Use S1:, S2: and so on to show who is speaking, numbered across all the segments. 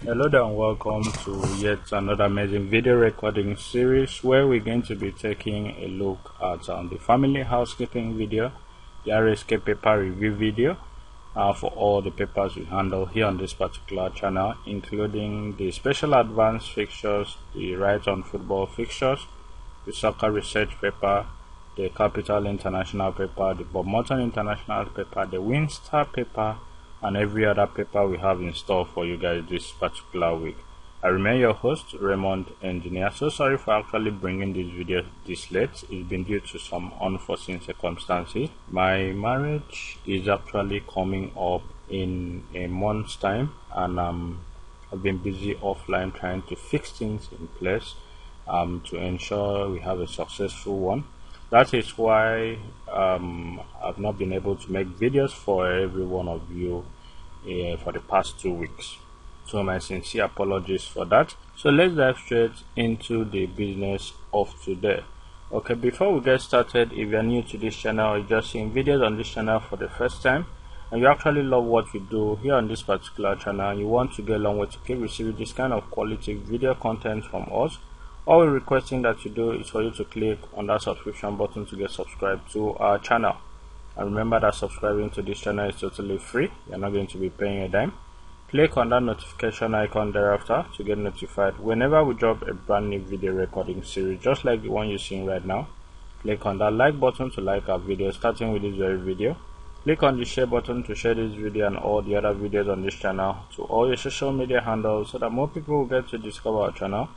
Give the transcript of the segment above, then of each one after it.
S1: Hello there and welcome to yet another amazing video recording series where we're going to be taking a look at the family housekeeping video, the RSK paper review video for all the papers we handle here on this particular channel, including the special advanced fixtures, the right on football fixtures, the soccer research paper, the Capital International paper, the Bob Morton International paper, the Winstar paper, and every other paper we have in store for you guys this particular week. I remain your host, Raymond Engineer. So sorry for actually bringing this video this late. It's been due to some unforeseen circumstances. My marriage is actually coming up in a month's time, and I've been busy offline trying to fix things in place to ensure we have a successful one. That is why I've not been able to make videos for every one of you for the past 2 weeks. So my sincere apologies for that. So let's dive straight into the business of today. Okay, before we get started, if you're new to this channel or you're just seeing videos on this channel for the first time, and you actually love what we do here on this particular channel, and you want to get along with to keep receiving this kind of quality video content from us, all we're requesting that you do is for you to click on that subscription button to get subscribed to our channel. And remember that subscribing to this channel is totally free. You're not going to be paying a dime. Click on that notification icon thereafter to get notified whenever we drop a brand new video recording series, just like the one you're seeing right now. Click on that like button to like our video, starting with this very video. Click on the share button to share this video and all the other videos on this channel to all your social media handles so that more people will get to discover our channel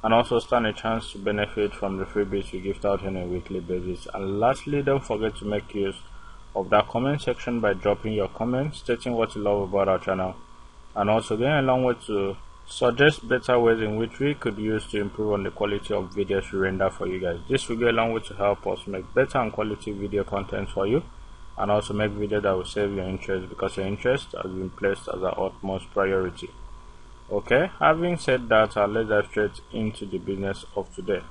S1: and also stand a chance to benefit from the freebies we gift out on a weekly basis. And lastly, don't forget to make use of that comment section by dropping your comments stating what you love about our channel, and also going a long way to suggest better ways in which we could use to improve on the quality of videos we render for you guys. This will go a long way to help us make better and quality video content for you, and also make videos that will save your interest, because your interest has been placed as our utmost priority. Okay, having said that, let's dive straight into the business of today.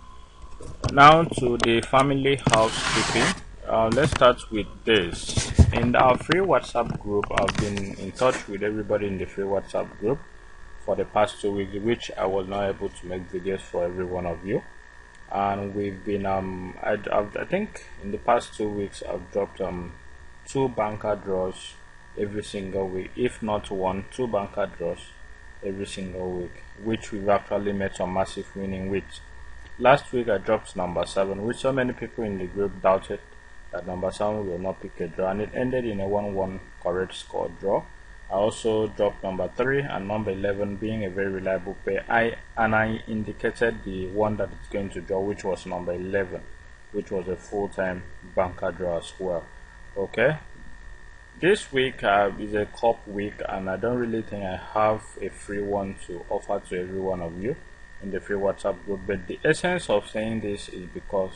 S1: Now to the family housekeeping. Let's start with this. In our free WhatsApp group, I've been in touch with everybody in the free WhatsApp group for the past 2 weeks, which I was not able to make videos for every one of you. And we've been I think in the past 2 weeks I've dropped 2 banker draws every single week, if not 2 banker draws every single week, which we've actually made some massive winning with. Last week I dropped number 7, which so many people in the group doubted that number 7 will not pick a draw, and it ended in a 1-1 correct score draw. I also dropped number 3 and number 11, being a very reliable pair. I indicated the one that it's going to draw, which was number 11, which was a full-time banker draw as well. Okay, this week is a cup week, and I don't really think I have a free one to offer to every one of you in the free WhatsApp group. But the essence of saying this is because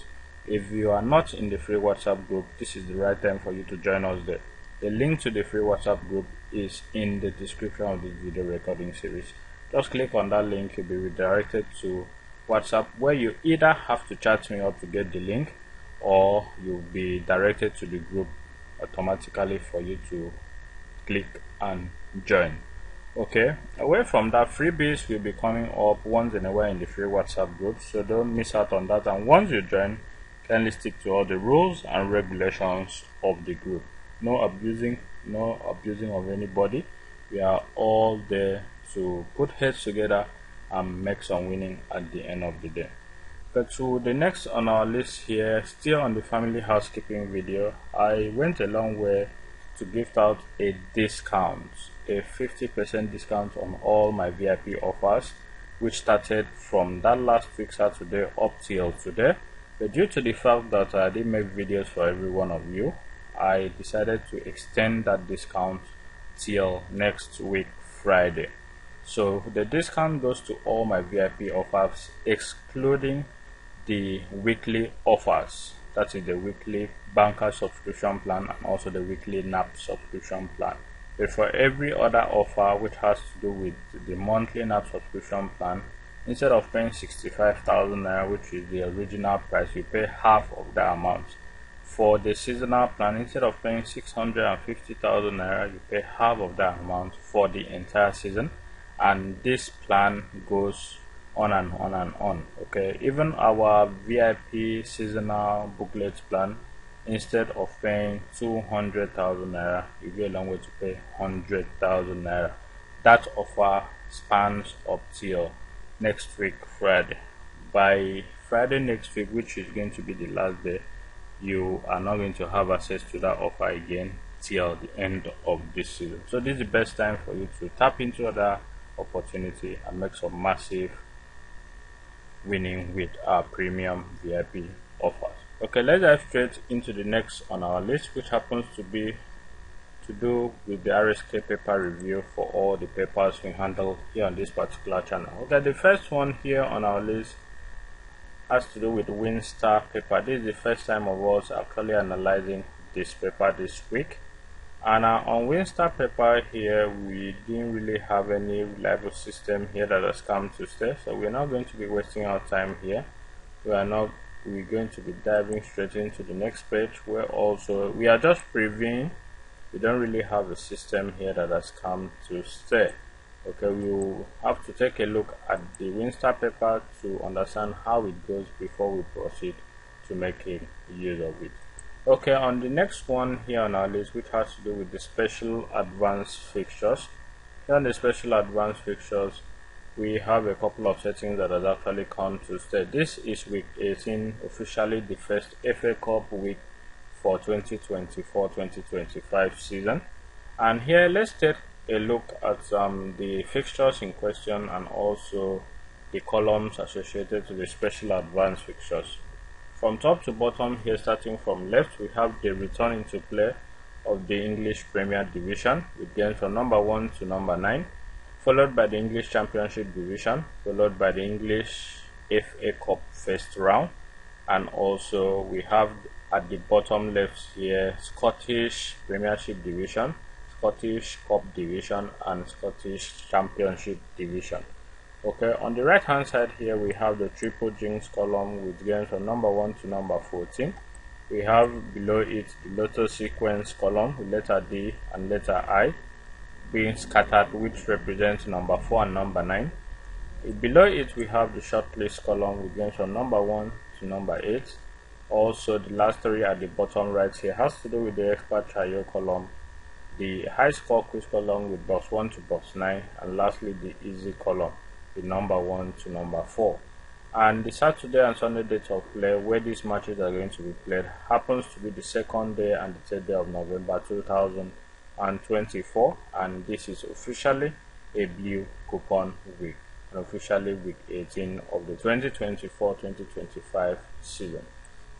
S1: if you are not in the free WhatsApp group, this is the right time for you to join us there. The link to the free WhatsApp group is in the description of this video recording series. Just click on that link, you'll be redirected to WhatsApp, where you either have to chat me up to get the link, or you'll be directed to the group automatically for you to click and join. Okay, away from that, freebies will be coming up once in a while in the free WhatsApp group, so don't miss out on that. And once you join, kindly stick to all the rules and regulations of the group. No abusing of anybody. We are all there to put heads together and make some winning at the end of the day. But to the next on our list here, still on the family housekeeping video, I went a long way to gift out a discount, a 50% discount on all my VIP offers, which started from that last week Saturday up till today. But due to the fact that I didn't make videos for every one of you, I decided to extend that discount till next week Friday. So the discount goes to all my VIP offers, excluding the weekly offers. That is the weekly banker subscription plan and also the weekly NAP subscription plan. But for every other offer which has to do with the monthly NAP subscription plan, instead of paying 65,000 naira, which is the original price, you pay half of that amount. For the seasonal plan, instead of paying 650,000 naira, you pay half of that amount for the entire season. and this plan goes on and on and on. Okay, even our VIP seasonal booklet plan, instead of paying 200,000 naira, you get a long way to pay 100,000 naira. That offer spans up till next week Friday. By Friday next week, which is going to be the last day, you are not going to have access to that offer again till the end of this season. So this is the best time for you to tap into that opportunity and make some massive winning with our premium VIP offers. Okay, let's dive straight into the next on our list, which happens to be to do with the RSK paper review for all the papers we handle here on this particular channel. Okay, the first one here on our list has to do with WinStar paper. This is the first time of us actually analyzing this paper this week, and on WinStar paper here we didn't really have any reliable system here that has come to stay, so we're not going to be wasting our time here. We're going to be diving straight into the next page, where also we are just previewing. We don't really have a system here that has come to stay. Okay, we will have to take a look at the WinStar paper to understand how it goes before we proceed to making use of it. Okay, on the next one here on our list, which has to do with the special advanced fixtures. Here on the special advanced fixtures, we have a couple of settings that has actually come to stay. This is week 18, officially the first FA Cup week for 2024-2025 season. And here let's take a look at the fixtures in question and also the columns associated to the special advanced fixtures. From top to bottom here, starting from left, we have the return into play of the English Premier Division with games from number 1 to number 9, followed by the English Championship Division, followed by the English FA Cup first round, and also we have at the bottom left here Scottish Premiership Division, Scottish Cup Division, and Scottish Championship Division. Okay, on the right hand side here we have the triple jinx column with games from number 1 to number 14. We have below it the lotto sequence column with letter D and letter I being scattered, which represents number 4 and number 9. Below it we have the shortlist column with games from number 1 to number 8. Also the last three at the bottom right here has to do with the expert trio column, the high score quiz column with box 1 to box 9, and lastly the easy column with number 1 to number 4. And the Saturday and Sunday date of play where these matches are going to be played happens to be the 2nd day and the 3rd day of November 2024, and this is officially a blue coupon week and officially week 18 of the 2024-2025 season.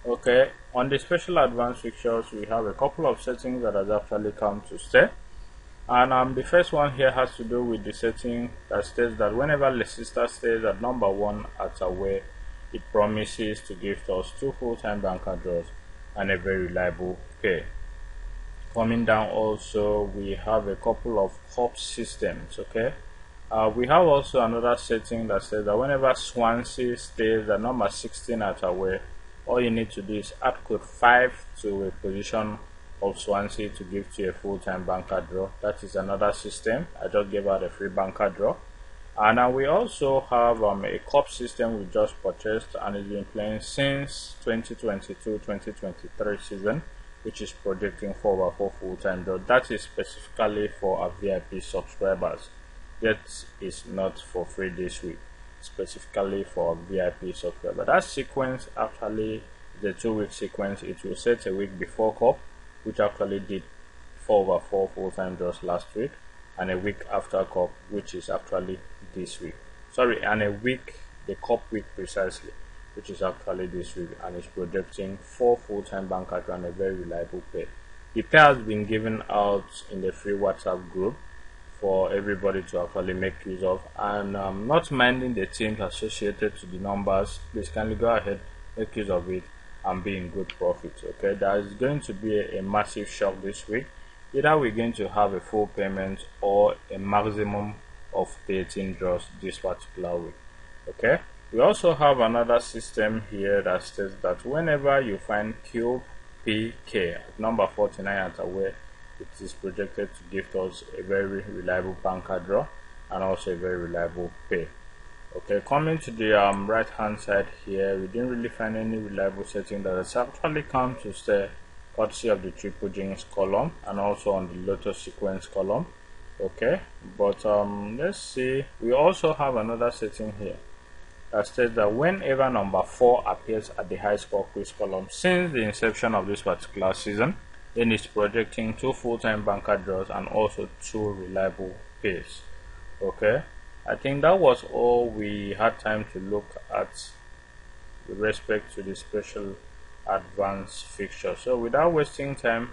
S1: Okay, on the special advanced fixtures we have a couple of settings that has actually come to stay, and the first one here has to do with the setting that states that whenever Leicester stays at number 1 at away, it promises to give us 2 full-time banker draws and a very reliable pay. Coming down also we have a couple of cup systems. Okay, we have also another setting that says that whenever Swansea stays at number 16 at away, all you need to do is add code 5 to a position of Swansea to give to a full-time banker draw. That is another system. I just gave out a free banker draw. And we also have a cup system we just purchased and it's been playing since 2022-2023 season, which is projecting 4/4 full-time draw. That is specifically for our VIP subscribers. That is not for free this week, specifically for VIP subscriber. That sequence actually the 2-week sequence. It will set a week before cup, which actually did 4/4 full-time draws last week, and a week after cup, which is actually this week. Sorry, and a week, the cup week precisely, which is actually this week, and is projecting 4 full-time banker draws and a very reliable pay. The pay has been given out in the free WhatsApp group for everybody to actually make use of, and not minding the teams associated to the numbers, please kindly go ahead, make use of it and be in good profit. Okay, there is going to be a massive shock this week. Either we're going to have a full payment or a maximum of 13 draws this particular week. Okay, we also have another system here that says that whenever you find QPK at number 49 at away, it is projected to give us a very reliable banker draw. and also a very reliable pair. Okay, coming to the right hand side here, we didn't really find any reliable setting that has actually come to stay, courtesy of the triple jinx column and also on the lotus sequence column. Okay, but let's see, we also have another setting here that states that whenever number 4 appears at the high score quiz column since the inception of this particular season, then it's projecting 2 full-time banker draws and also 2 reliable pairs. Okay, I think that was all we had time to look at with respect to the special advanced fixture. So without wasting time,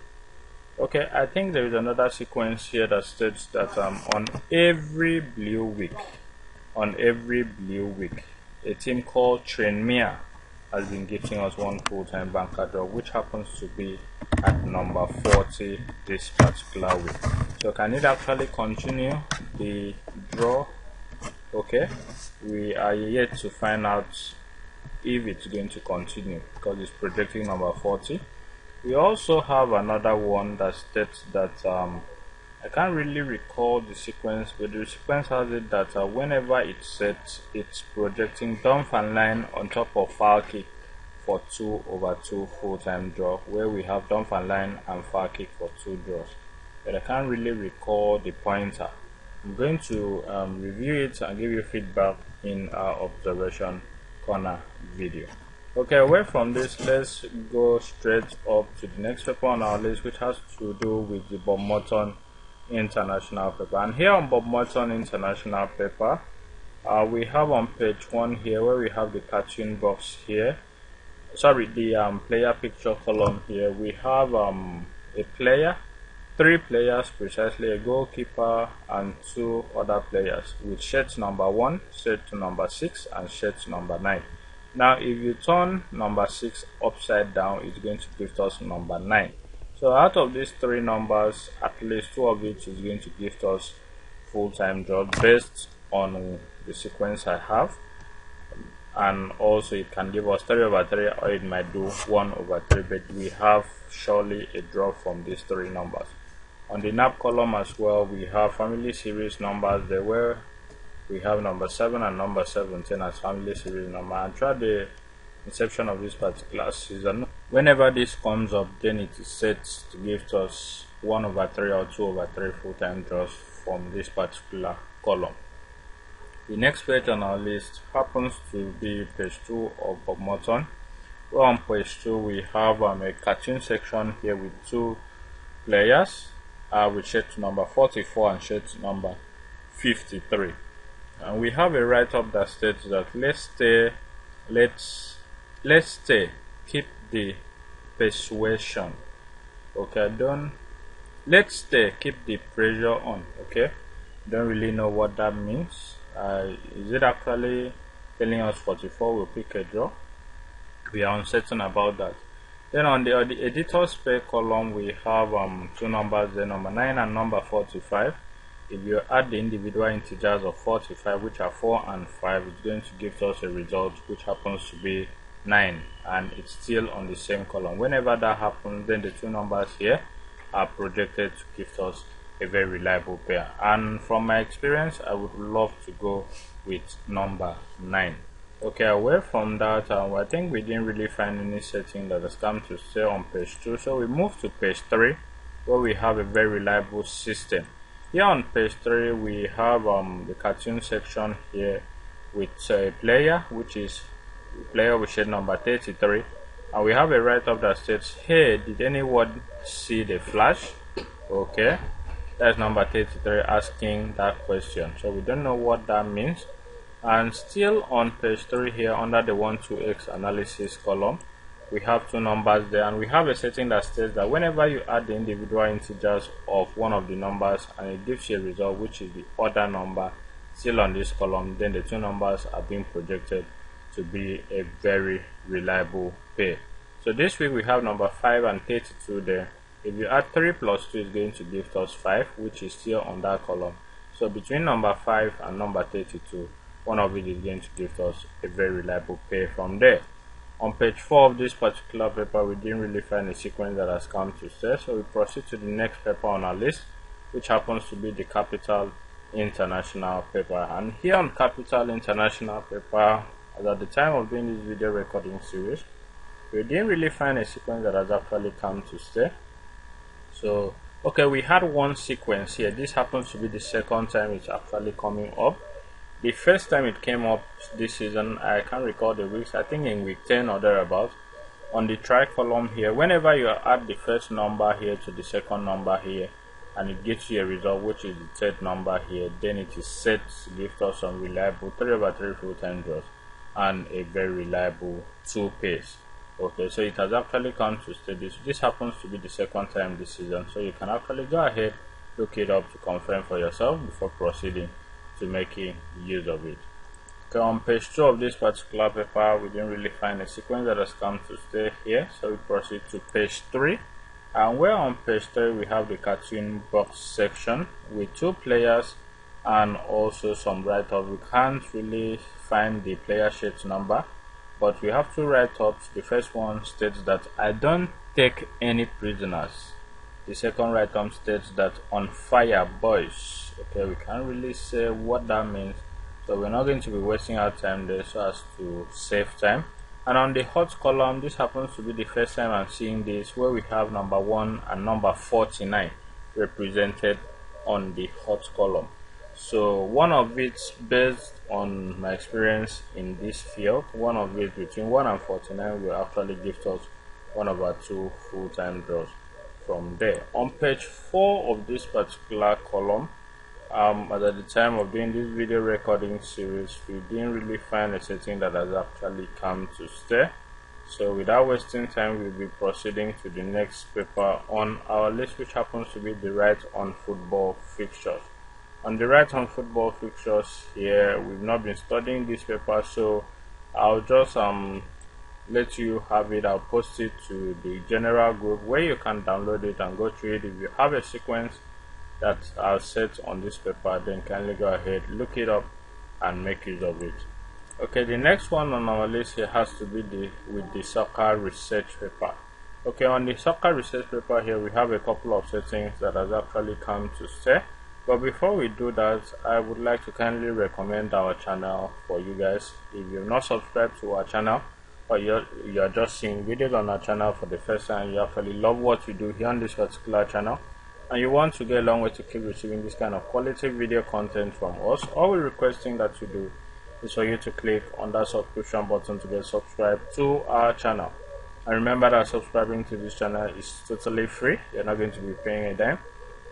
S1: okay, I think there is another sequence here that states that on every blue week, a team called Trainmere has been gifting us 1 full-time banker draw, which happens to be at number 40 this particular week. So can it actually continue the draw? Okay, we are yet to find out if it's going to continue because it's projecting number 40. We also have another one that states that I can't really recall the sequence, but the sequence has it that whenever it's set, it's projecting Dunfermline on top of foul kick for 2/2 full-time draw, where we have Dunfermline and foul kick for 2 draws. But I can't really recall the pointer. I'm going to review it and give you feedback in our observation corner video. Okay, away from this, let's go straight up to the next paper on our list, which has to do with the Bob Morton International paper. And here on Bob Morton International paper, we have on page 1 here where we have the cartoon box here, sorry, the player picture column here. We have a player, 3 players precisely, a goalkeeper and 2 other players with shirts number 1, shirt to number 6 and shirt to number 9. Now if you turn number 6 upside down, it's going to give us number 9. So out of these 3 numbers, at least 2 of it is going to give us full-time draw based on the sequence I have, and also it can give us 3/3 or it might do 1/3, but we have surely a draw from these 3 numbers. On the NAP column as well, we have family series numbers there, where we have number 7 and number 17 as family series number. And throughout the inception of this particular season, whenever this comes up, then it is set to give us 1/3 or 2/3 full-time draws from this particular column. The next page on our list happens to be page 2 of Bob Morton. Well, on page 2 we have a cartoon section here with 2 players with shirt number 44 and shirt number 53. And we have a write-up that states that let's stay, keep the persuasion. Okay, let's stay, keep the pressure on. Okay, don't really know what that means. Is it actually telling us 44 will pick a draw? We are uncertain about that. Then on the editor's pair column, we have 2 numbers there, number 9 and number 45. If you add the individual integers of 45, which are 4 and 5, it's going to give us a result which happens to be 9, and it's still on the same column. Whenever that happens, then the 2 numbers here are projected to give us a very reliable pair. And from my experience, I would love to go with number 9. Okay, away from that, I think we didn't really find any setting that has come to stay on page 2, so we move to page 3, where we have a very reliable system. Here on page 3 we have the cartoon section here with a player, which is player with shade number 33, and we have a write-up that states, hey, did anyone see the flash? Okay, that's number 33 asking that question, so we don't know what that means. And still on page 3 here under the 1-2x analysis column, we have 2 numbers there, and we have a setting that states that whenever you add the individual integers of one of the numbers and it gives you a result which is the other number still on this column, then the 2 numbers are being projected to be a very reliable pair. So this week we have number 5 and 32 there. If you add 3 plus 2, is going to give us 5, which is still on that column. So between number 5 and number 32, one of it is going to give us a very reliable pair from there. On page 4 of this particular paper, we didn't really find a sequence that has come to stay, so we proceed to the next paper on our list, which happens to be the Capital international paper. And here on capital international paper, as at the time of doing this video recording series, we didn't really find a sequence that has actually come to stay. So okay, we had one sequence here. This happens to be the second time it's actually coming up. The first time it came up this season, I can't recall the weeks, I think in week 10 or thereabout. On the try column here, whenever you add the first number here to the second number here, and it gives you a result which is the third number here, then it is set to give us some reliable 3/3 full-time draws and a very reliable 2 pace. Okay, so it has actually come to stay. This happens to be the second time this season, so you can actually go ahead, look it up to confirm for yourself before proceeding to making use of it. Okay, on page 2 of this particular paper, we didn't really find a sequence that has come to stay here, so we proceed to page 3. And where on page 3 we have the cartoon box section with 2 players and also some write-ups. We can't really find the player sheet number, but we have 2 write-ups. The first one states that I don't take any prisoners. The second write-up states that on fire boys. Okay, we can't really say what that means, so we're not going to be wasting our time there so as to save time. And on the hot column, this happens to be the first time I'm seeing this, where we have number 1 and number 49 represented on the hot column. So one of it, based on my experience in this field, one of it between 1 and 49 will actually give us one of our 2 full-time draws from there. On page 4 of this particular column, at the time of doing this video recording series, we didn't really find a setting that has actually come to stay. So without wasting time, we'll be proceeding to the next paper on our list, which happens to be the right on football fixtures. On the right on football fixtures here, we've not been studying this paper, so I'll just let you have it. I'll post it to the general group where you can download it and go through it. If you have a sequence that are set on this paper, then kindly go ahead, look it up and make use of it. Okay, the next one on our list here has to be with the soccer research paper. Okay, on the soccer research paper here, we have a couple of settings that has actually come to stay. But before we do that, I would like to kindly recommend our channel for you guys. If you're not subscribed to our channel, or you're just seeing videos on our channel for the first time, you actually love what we do here on this particular channel, and you want to get a long way to keep receiving this kind of quality video content from us, all we're requesting that you do is for you to click on that subscription button to get subscribed to our channel. And remember that subscribing to this channel is totally free. You're not going to be paying a dime.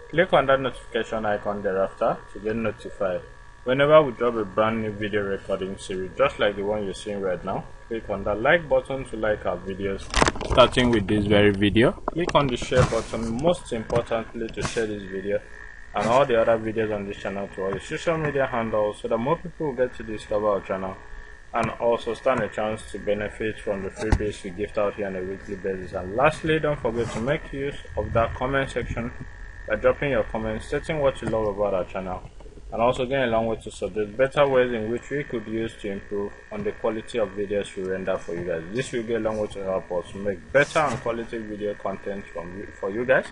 S1: Click on that notification icon thereafter to get notified whenever we drop a brand new video recording series, just like the one you're seeing right now. Click on that like button to like our videos, starting with this very video. Click on the share button, most importantly, to share this video and all the other videos on this channel to all your social media handles, so that more people will get to discover our channel and also stand a chance to benefit from the freebies we gift out here on a weekly basis. And lastly, don't forget to make use of that comment section by dropping your comments stating what you love about our channel, and also getting a long way to suggest better ways in which we could use to improve on the quality of videos we render for you guys. This will get a long way to help us make better and quality video content for you guys,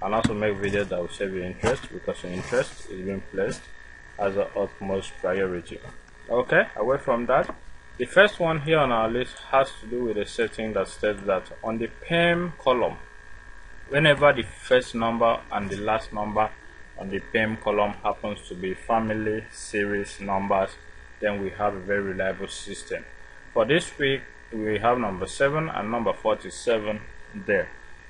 S1: and also make videos that will save your interest, because your interest is being placed as the utmost priority. Okay, away from that, the first one here on our list has to do with a setting that states that on the PEM column, whenever the first number and the last number on the PEM column happens to be family series numbers, then we have a very reliable system. For this week, we have number 7 and number 47 there.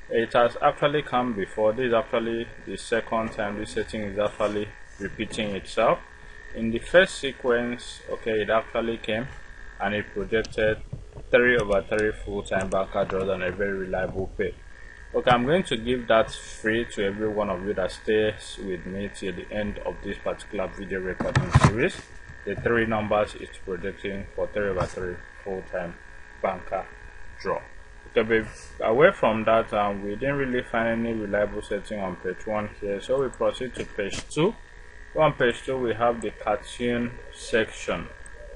S1: It has actually come before. This is actually the second time this setting is actually repeating itself. In the first sequence, okay, it actually came and it projected 3/3 full-time banker draws and a very reliable pay. Okay, I'm going to give that free to every one of you that stays with me till the end of this particular video recording series. The 3 numbers it's projecting for 3/3 full-time banker draw. Okay, but away from that, we didn't really find any reliable setting on page 1 here, so we proceed to page 2. On page 2, we have the cartoon section.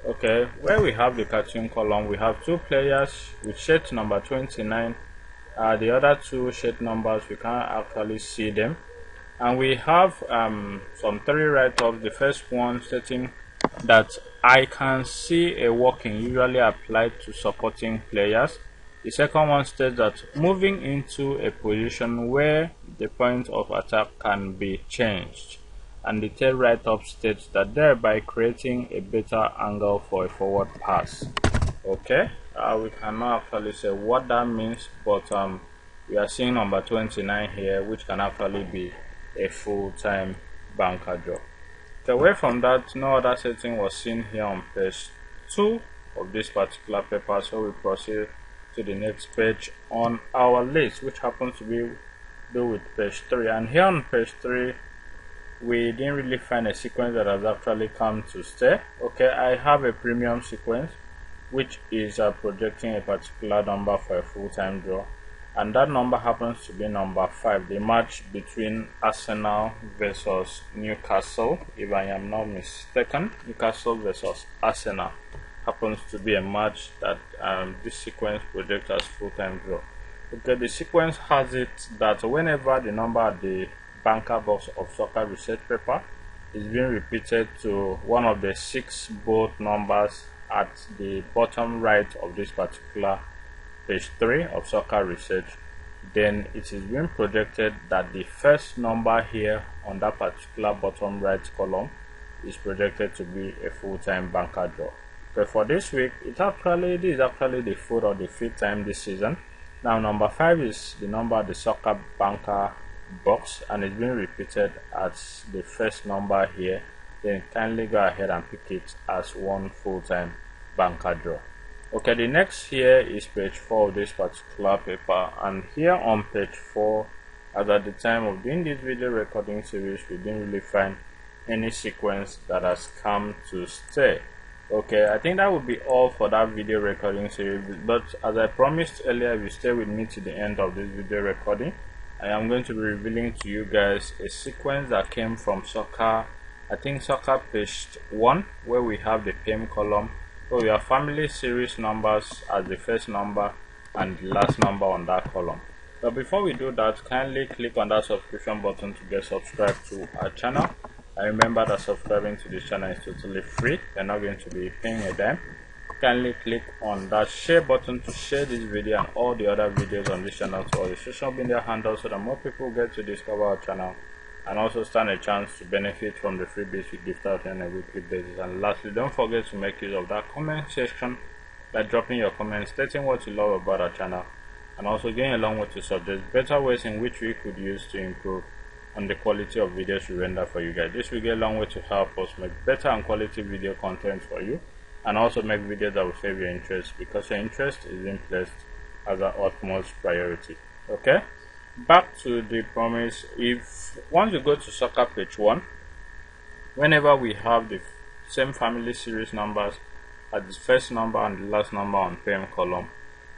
S1: Okay, where we have the cartoon column, we have 2 players with sheet number 29. The other 2 sheet numbers, we can't actually see them. And we have some 3 write-ups. The first one stating that I can see a working usually applied to supporting players. The second one states that moving into a position where the point of attack can be changed. And the third write-up states that thereby creating a better angle for a forward pass. Okay, we cannot actually say what that means, but we are seeing number 29 here, which can actually be a full-time banker draw. So away from that, no other setting was seen here on page 2 of this particular paper. So we proceed to the next page on our list, which happens to be do with page 3. And here on page 3, we didn't really find a sequence that has actually come to stay. Okay, I have a premium sequence which is projecting a particular number for a full-time draw, and that number happens to be number 5, the match between Arsenal versus Newcastle. If I am not mistaken, Newcastle versus Arsenal happens to be a match that this sequence projects as full-time draw. Okay, the sequence has it that whenever the number at the banker box of soccer research paper is being repeated to one of the 6 bold numbers at the bottom right of this particular page 3 of soccer research, then it is being projected that the first number here on that particular bottom right column is projected to be a full-time banker draw. But for this week, this is actually the 4th or the 5th time this season. Now number 5 is the number at the soccer banker box, and it's being repeated as the first number here. Then kindly go ahead and pick it as one full-time banker draw. Okay, the next here is page 4 of this particular paper, and here on page 4, as at the time of doing this video recording series, we didn't really find any sequence that has come to stay. Okay, I think that would be all for that video recording series, but as I promised earlier, if you stay with me to the end of this video recording, I am going to be revealing to you guys a sequence that came from soccer, I think soccer page 1, where we have the PM column. So we have family series numbers as the first number and the last number on that column. But before we do that, kindly click on that subscription button to get subscribed to our channel. And remember that subscribing to this channel is totally free. You're not going to be paying a dime. Kindly click on that share button to share this video and all the other videos on this channel to all the social media handles, so that more people get to discover our channel and also stand a chance to benefit from the freebies we gift out on a weekly basis. And lastly, don't forget to make use of that comment section by dropping your comments stating what you love about our channel, and also going along with to suggest better ways in which we could use to improve on the quality of videos we render for you guys. This will go a long way to help us make better and quality video content for you, and also make videos that will save your interest, because your interest is being placed as our utmost priority. Okay, back to the promise. If once you go to soccer page 1, whenever we have the same family series numbers at the first number and the last number on PM column,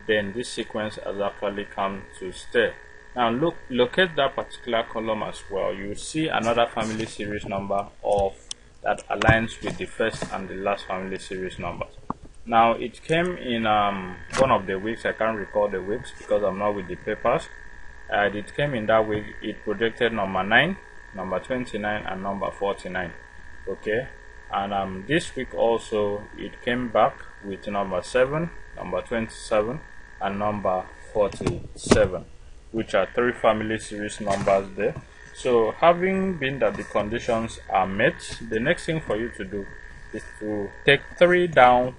S1: then this sequence has actually come to stay. Now locate that particular column as well. You see another family series number of that aligns with the first and the last family series numbers. Now it came in one of the weeks. I can't recall the weeks because I'm not with the papers. It came in that week. It projected number 9, number 29, and number 49. Okay, and this week also it came back with number 7, number 27, and number 47, which are 3 family series numbers there. So having been that the conditions are met, the next thing for you to do is to take 3 down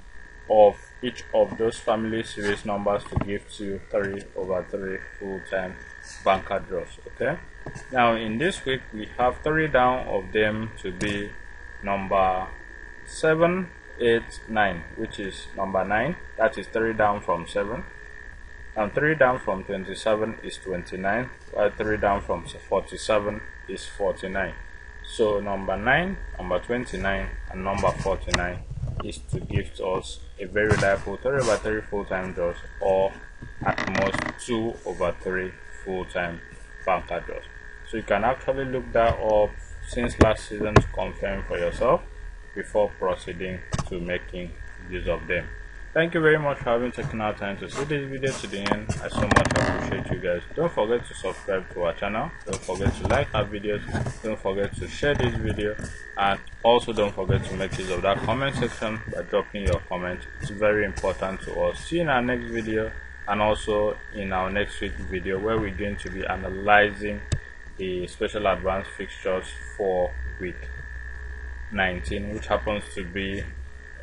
S1: of each of those family series numbers to give you 3/3 full-time banker draws. Okay, now in this week we have 3 down of them to be number 7, 8, 9, which is number 9, that is 3 down from 7. And 3 down from 27 is 29, while 3 down from 47 is 49. So number 9, number 29, and number 49 is to give us a very reliable 3/3 full-time draws, or at most 2/3 full-time banker draws. So you can actually look that up since last season to confirm for yourself before proceeding to making use of them. Thank you very much for having taken our time to see this video to the end. I so much appreciate you guys. Don't forget to subscribe to our channel. Don't forget to like our videos. Don't forget to share this video, and also don't forget to make use of that comment section by dropping your comment. It's very important to us. See you in our next video, and also in our next week video, where we're going to be analyzing the special advanced fixtures for week 19, which happens to be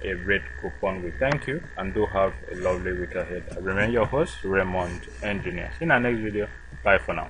S1: a red coupon week. Thank you, and do have a lovely week ahead. I remain your host, Raymond Engineer. See you in our next video. Bye for now.